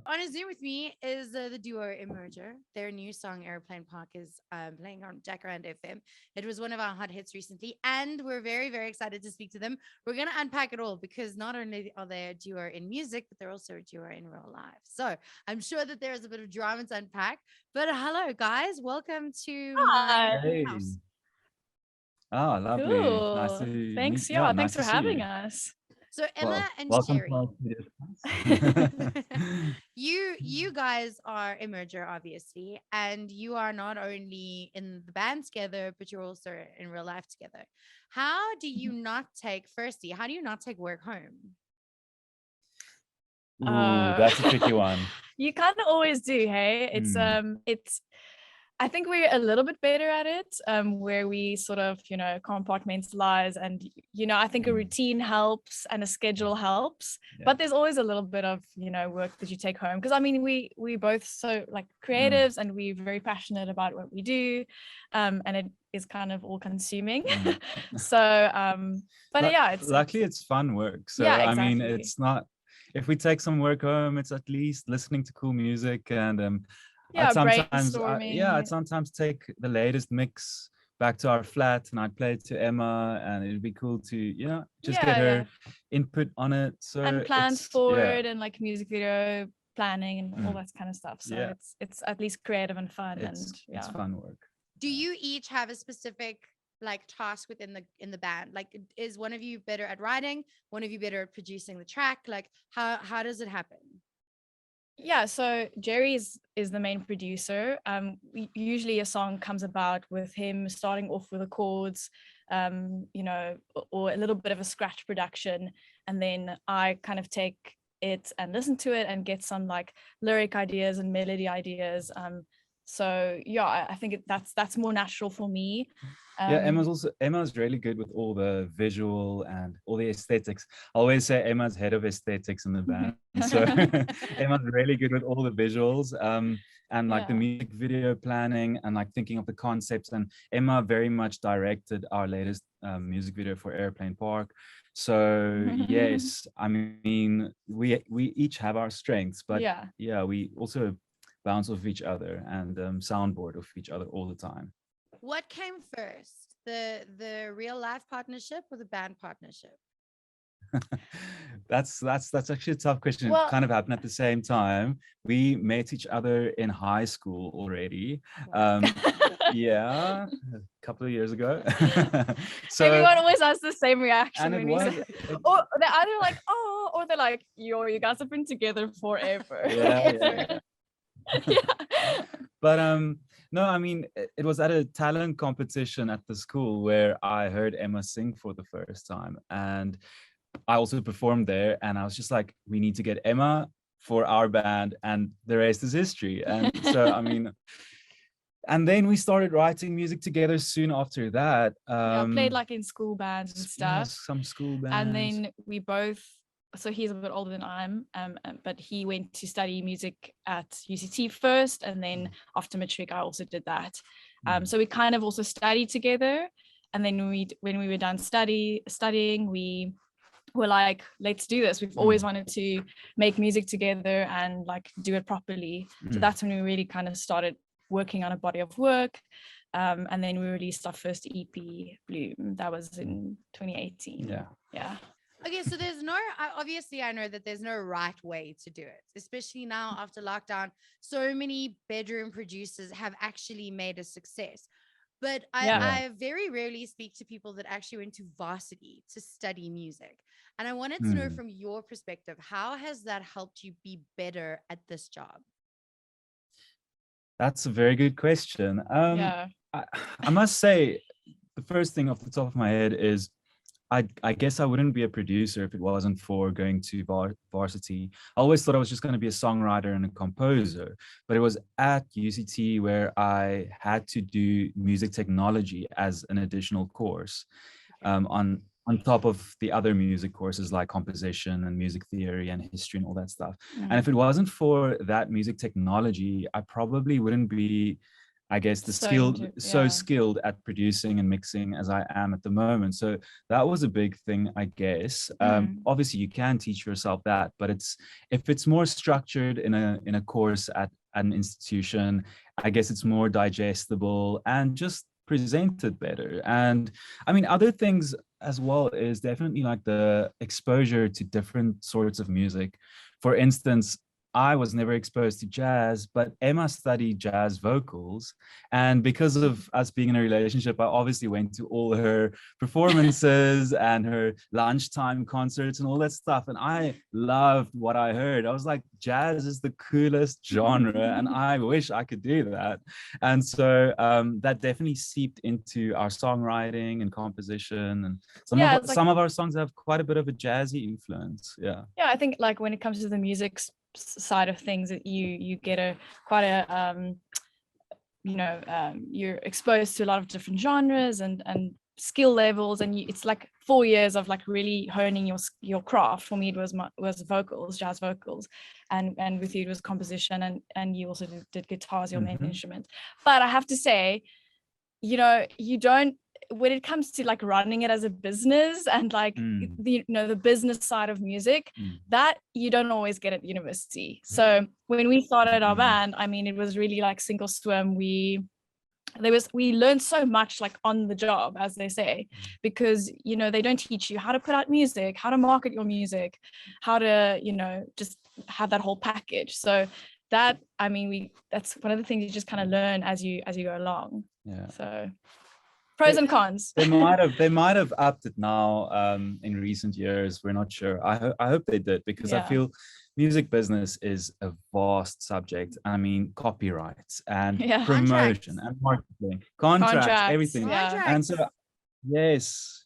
On a Zoom with me is the duo Emerger. Their new song Airplane Park is playing on Jacaranda FM. It was one of our hot hits recently, and we're very, very excited to speak to them. We're going to unpack it all because not only are they a duo in music, but they're also a duo in real life. So I'm sure that there's a bit of drama to unpack. But hello, guys. Welcome to my Hi. Hey. house. Oh, lovely. Nice Cool. to meet Thanks. you. Yeah, Nice thanks to for see having you. us. So Emma and Welcome Gerry. to our studio. You guys are Emerger, obviously, and you are not only in the band together, but you're also in real life together. How do you not take, firstly, how do you not take work home? Ooh, that's a tricky one. You kind of always do, hey? It's I think we're a little bit better at it, where we sort of, compartmentalize, and I think a routine helps and a schedule helps. Yeah. But there's always a little bit of work that you take home, because I mean we both so like creatives, and we're very passionate about what we do, and it is kind of all consuming. So but yeah, it's luckily it's fun work. So yeah, I mean, exactly. it's not, if we take some work home, it's at least listening to cool music, and Yeah, I'd brainstorming. sometimes take the latest mix back to our flat and I'd play it to Emma, and it'd be cool to just get her input on it. So And plans it's forward, and like music video planning and all Mm. that kind of stuff. So Yeah. it's at least creative and fun. It's fun work. Do you each have a specific like task within the band? Like, is one of you better at writing, one of you better at producing the track? Like, how does it happen? Yeah, so Gerry is the main producer. Usually a song comes about with him starting off with the chords, or a little bit of a scratch production, and then I kind of take it and listen to it and get some like lyric ideas and melody ideas. So yeah, I think that's more natural for me. Yeah, Emma's really good with all the visual and all the aesthetics. I always say Emma's head of aesthetics in the band. So Emma's really good with all the visuals, and like the music video planning and like thinking of the concepts. And Emma very much directed our latest music video for Airplane Park. So yes, I mean we each have our strengths, but yeah, we also bounce off each other and soundboard off each other all the time. What came first, the real life partnership or the band partnership? That's actually a tough question. Well, it kind of happened at the same time. We met each other in high school already. Yeah, a couple of years ago. So everyone always has the same reaction when we say, or they're either like, oh, or they're like, yo, you guys have been together forever. Yeah. But no, I mean, it was at a talent competition at the school where I heard Emma sing for the first time, and I also performed there, and I was just like, we need to get Emma for our band, and the rest is history. And so I mean, and then we started writing music together soon after that. Played like in school bands and stuff. Some school bands. And then we both, so he's a bit older than I am, but he went to study music at UCT first, and then after matric I also did that. So we kind of also studied together, and then when we were done studying, we were like, let's do this. We've always wanted to make music together and like do it properly. So that's when we really kind of started working on a body of work, and then we released our first EP, Bloom. That was in 2018. Yeah. Okay, so there's no, obviously I know that there's no right way to do it, especially now after lockdown. So many bedroom producers have actually made a success. But I very rarely speak to people that actually went to varsity to study music. And I wanted to know from your perspective, how has that helped you be better at this job? That's a very good question. I must say, the first thing off the top of my head is I guess I wouldn't be a producer if it wasn't for going to varsity. I always thought I was just going to be a songwriter and a composer, but it was at UCT where I had to do music technology as an additional course, on top of the other music courses like composition and music theory and history and all that stuff. And if it wasn't for that music technology, I probably wouldn't be I guess so skilled at producing and mixing as I am at the moment. So that was a big thing, I guess. Obviously you can teach yourself that, but if it's more structured in a course at an institution, I guess it's more digestible and just presented better. And I mean, other things as well is definitely like the exposure to different sorts of music. For instance, I was never exposed to jazz, but Emma studied jazz vocals. And because of us being in a relationship, I obviously went to all her performances and her lunchtime concerts and all that stuff. And I loved what I heard. I was like, jazz is the coolest genre, and I wish I could do that. And so that definitely seeped into our songwriting and composition. And some of our songs have quite a bit of a jazzy influence. Yeah, I think like when it comes to the music side of things, that you get you're exposed to a lot of different genres and skill levels, and it's like 4 years of like really honing your craft. For me it was vocals, jazz vocals, and with you it was composition, and you also did guitar as your main instrument. But I have to say, you know, you don't, when it comes to like running it as a business and like the business side of music, that you don't always get at university. So when we started our band, I mean, it was really like sink or swim. We learned so much like on the job, as they say, because, you know, they don't teach you how to put out music, how to market your music, how to, you know, just have that whole package. So that, I mean, that's one of the things you just kind of learn as you go along. Yeah. So pros and cons. They might have upped it now in recent years. We're not sure. I hope they did, because I feel music business is a vast subject. I mean, copyrights and promotion and marketing, contracts, everything. Yeah. And so yes.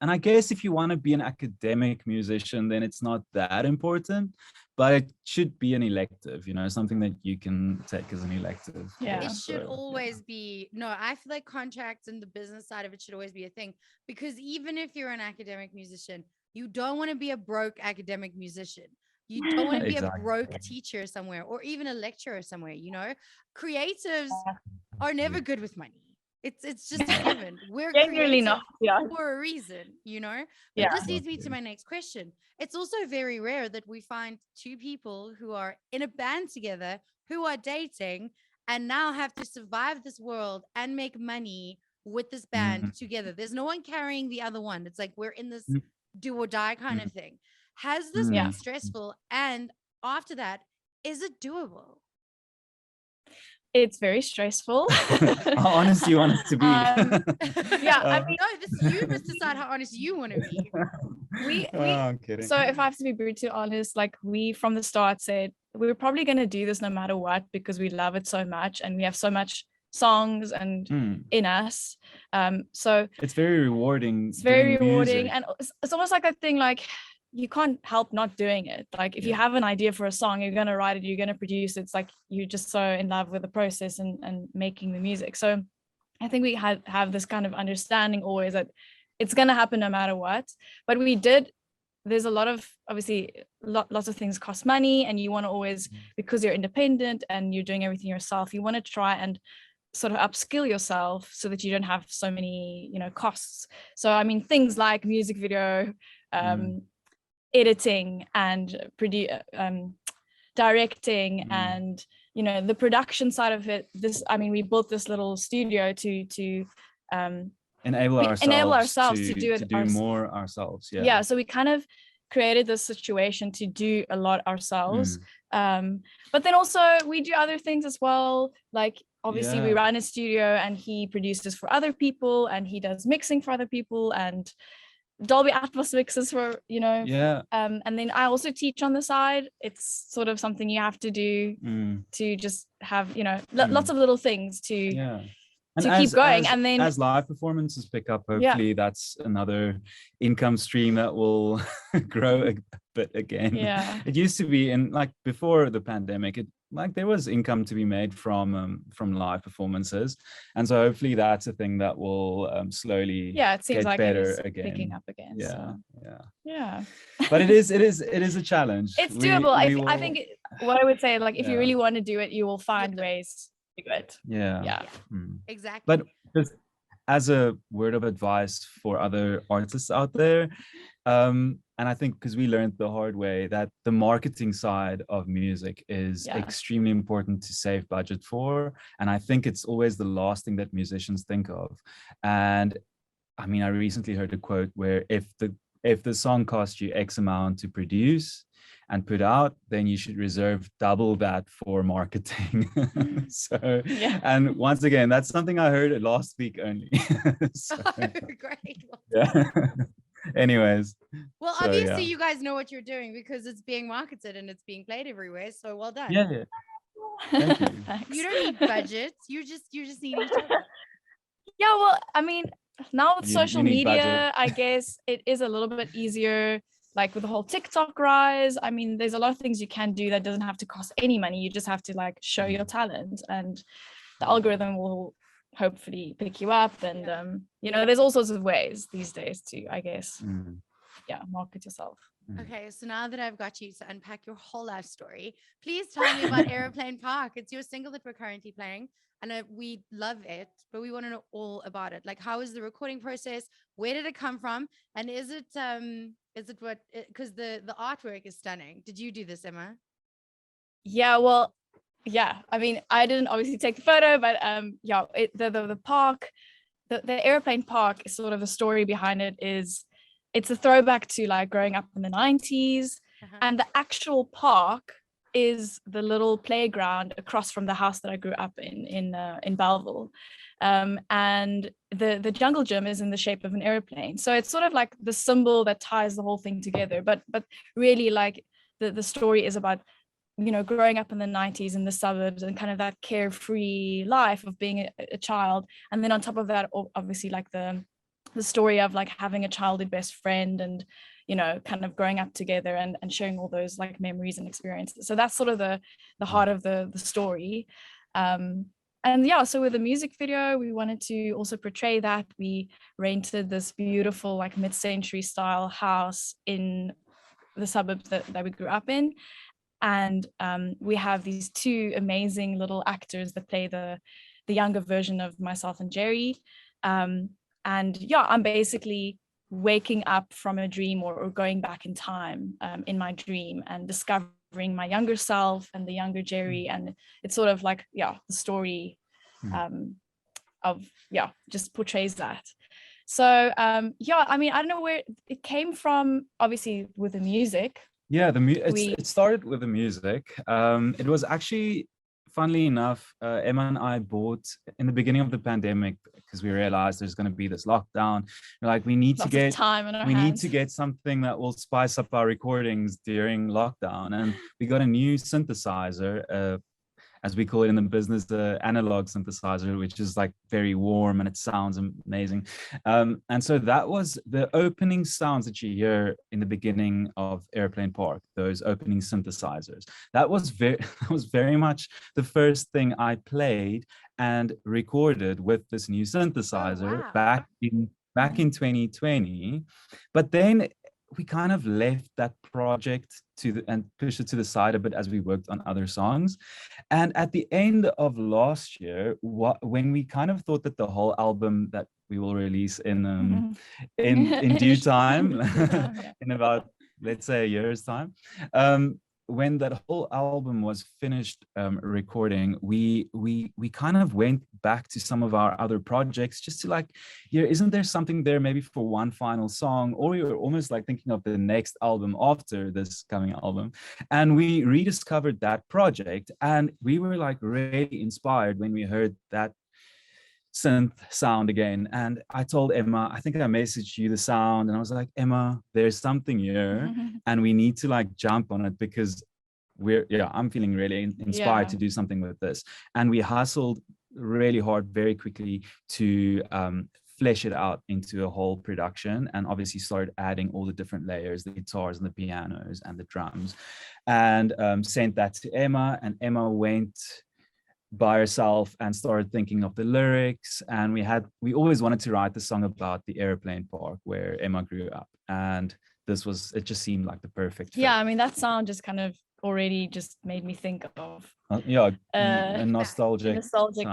And I guess if you want to be an academic musician, then it's not that important. But it should be an elective, you know, something that you can take as an elective. Yeah, it should always be. No, I feel like contracts and the business side of it should always be a thing, because even if you're an academic musician, you don't want to be a broke academic musician. You don't want to be a broke teacher somewhere, or even a lecturer somewhere. You know, creatives are never good with money. It's just a given. We're genuinely not for a reason, you know. But this leads me to my next question. It's also very rare that we find two people who are in a band together, who are dating, and now have to survive this world and make money with this band together. There's no one carrying the other one. It's like we're in this do or die kind of thing. Has this been stressful? And after that, is it doable? It's very stressful. How honest do you want it to be? I mean, no, this you must decide how honest you want to be. I'm kidding. So if I have to be brutally honest, like we from the start said we were probably going to do this no matter what, because we love it so much and we have so much songs and in us. So it's very rewarding. It's very rewarding, and it's almost like a thing like, you can't help not doing it. Like if you have an idea for a song, you're going to write it, you're going to produce it. It's like you're just so in love with the process and making the music. So I think we have this kind of understanding always that it's going to happen no matter what. But there's a lot of, obviously lots of things cost money, and you want to always, because you're independent and you're doing everything yourself, you want to try and sort of upskill yourself so that you don't have so many, you know, costs. So I mean, things like music video, editing and directing and, you know, the production side of it. We built this little studio to enable ourselves to do more ourselves. So we kind of created this situation to do a lot ourselves, but then also we do other things as well, like obviously we run a studio and he produces for other people and he does mixing for other people and Dolby Atmos mixes for, you know, and then I also teach on the side. It's sort of something you have to do to just have, you know, lots of little things to keep going. And then as live performances pick up, hopefully that's another income stream that will grow a bit again. It used to be before the pandemic, there was income to be made from live performances, and so hopefully that's a thing that will slowly it seems get like better it is again. picking up again. But it is a challenge. It's doable. I think what I would say, like if you really want to do it, you will find ways Good. Yeah. Exactly. But just as a word of advice for other artists out there, and I think because we learned the hard way that the marketing side of music is extremely important to save budget for, and I think it's always the last thing that musicians think of. And I mean, I recently heard a quote where if the song costs you X amount to produce and put out, then you should reserve double that for marketing. So, and once again, that's something I heard last week only. So, great. Yeah. Anyways. Well, obviously you guys know what you're doing because it's being marketed and it's being played everywhere. So well done. Yeah. Thank you. You don't need budgets. You just need each other. Yeah, well, I mean, now with social media, budget. I guess it is a little bit easier. Like with the whole TikTok rise, I mean, there's a lot of things you can do that doesn't have to cost any money. You just have to like show your talent, and the algorithm will hopefully pick you up. And you know, there's all sorts of ways these days to, I guess, market yourself. Okay, so now that I've got you to unpack your whole life story, please tell me about Aeroplane Park. It's your single that we're currently playing, and we love it, but we want to know all about it. Like, how is the recording process? Where did it come from? And is it what? Because the artwork is stunning. Did you do this, Emma? Yeah, well, yeah. I mean, I didn't obviously take the photo, but the park, the Aeroplane Park is sort of the story behind it. It's a throwback to like growing up in the 90s, and the actual park is the little playground across from the house that I grew up in Belleville. And the jungle gym is in the shape of an airplane. So it's sort of like the symbol that ties the whole thing together. But really, like the story is about, you know, growing up in the 90s in the suburbs and kind of that carefree life of being a child. And then on top of that, obviously like the story of like having a childhood best friend and, you know, kind of growing up together and sharing all those like memories and experiences. So that's sort of the heart of the story. And yeah, so with the music video, we wanted to also portray that. We rented this beautiful like mid-century style house in the suburbs that we grew up in. And we have these two amazing little actors that play the younger version of myself and Gerry. And yeah, I'm basically waking up from a dream or going back in time in my dream and discovering my younger self and the younger Gerry. And it's sort of like, the story just portrays that. So I mean, I don't know where it came from, obviously with the music. Yeah, it started with the music. It was actually, funnily enough, Emma and I bought in the beginning of the pandemic because we realized there's going to be this lockdown. We're like, we need to get something that will spice up our recordings during lockdown, and we got a new synthesizer. As we call it in the business, the analog synthesizer, which is like very warm and it sounds amazing. And so that was the opening sounds that you hear in the beginning of Aeroplane Park, those opening synthesizers. That was very much the first thing I played and recorded with this new synthesizer back in 2020. But then we kind of left that project and pushed it to the side a bit as we worked on other songs. And at the end of last year, when we kind of thought that the whole album that we will release in due time, in about, let's say, a year's time, when that whole album was finished recording, we kind of went back to some of our other projects just to like, isn't there something there maybe for one final song? Or we were almost like thinking of the next album after this coming album. And we rediscovered that project, and we were like really inspired when we heard that synth sound again. And I told Emma, I think I messaged you the sound, and I was like, Emma, there's something here and we need to like jump on it because I'm feeling really inspired to do something with this. And we hustled really hard very quickly to flesh it out into a whole production, and obviously started adding all the different layers, the guitars and the pianos and the drums, and sent that to Emma. And Emma went by herself and started thinking of the lyrics. And we always wanted to write the song about the Aeroplane Park where Emma grew up, and it just seemed like the perfect fit. I mean, that sound just kind of already just made me think of a nostalgic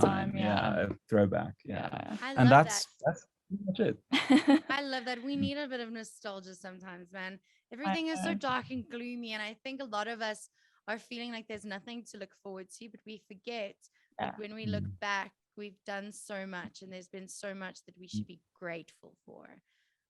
time. A throwback. I And love that's pretty much it. I love that. We need a bit of nostalgia sometimes, man. Everything is so dark and gloomy, and I think a lot of us are feeling like there's nothing to look forward to, but we forget that when we look back, we've done so much, and there's been so much that we should be grateful for,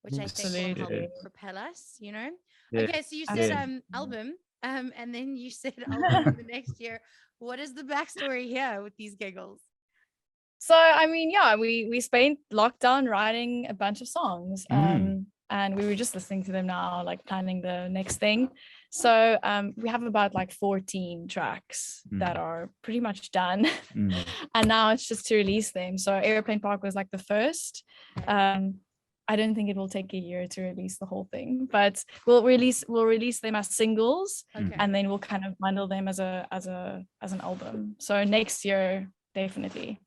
which I think will help propel us, you know? Okay, so you said album, and then you said album the next year. What is the backstory here with these giggles? So, I mean, we spent lockdown writing a bunch of songs, and we were just listening to them now, like planning the next thing. So we have about like 14 tracks that are pretty much done. And now it's just to release them. So Airplane Park was like the first. I don't think it will take a year to release the whole thing, but we'll release them as singles, and then we'll kind of bundle them as an album. So next year, definitely.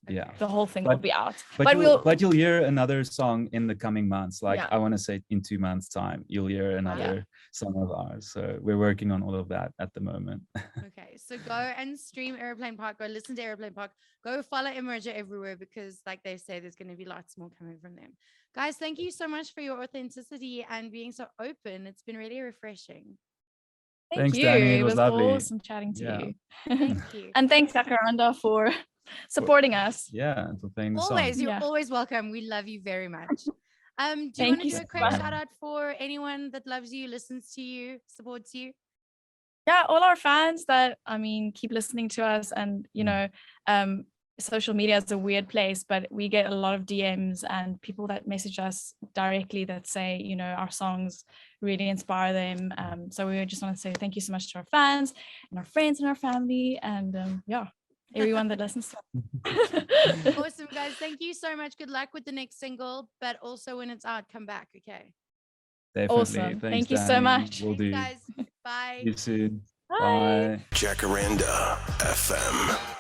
Yeah, the whole thing will be out. But you'll hear another song in the coming months. Like I want to say in 2 months' time, you'll hear another song of ours. So we're working on all of that at the moment. Okay, so go and stream Airplane Park. Go listen to Airplane Park. Go follow Emerger everywhere, because like they say, there's going to be lots more coming from them. Guys, thank you so much for your authenticity and being so open. It's been really refreshing. Thanks, you. Danny. It was lovely. Awesome chatting to you. Thank you. And thanks, Jacaranda, for supporting us. Yeah, for playing the always song. You're always welcome. We love you very much. Do you want to do a quick shout out for anyone that loves you, listens to you, supports you? Yeah, all our fans that keep listening to us. And social media is a weird place, but we get a lot of DMs and people that message us directly that say, our songs really inspire them. So we just want to say thank you so much to our fans and our friends and our family, and everyone that listens. Awesome, guys. Thank you so much. Good luck with the next single, but also when it's out, come back. Okay. Definitely. Awesome. Thanks, thank you Danny. so much. We'll do. Guys. Bye. See you soon. Bye. Bye. Jacaranda FM.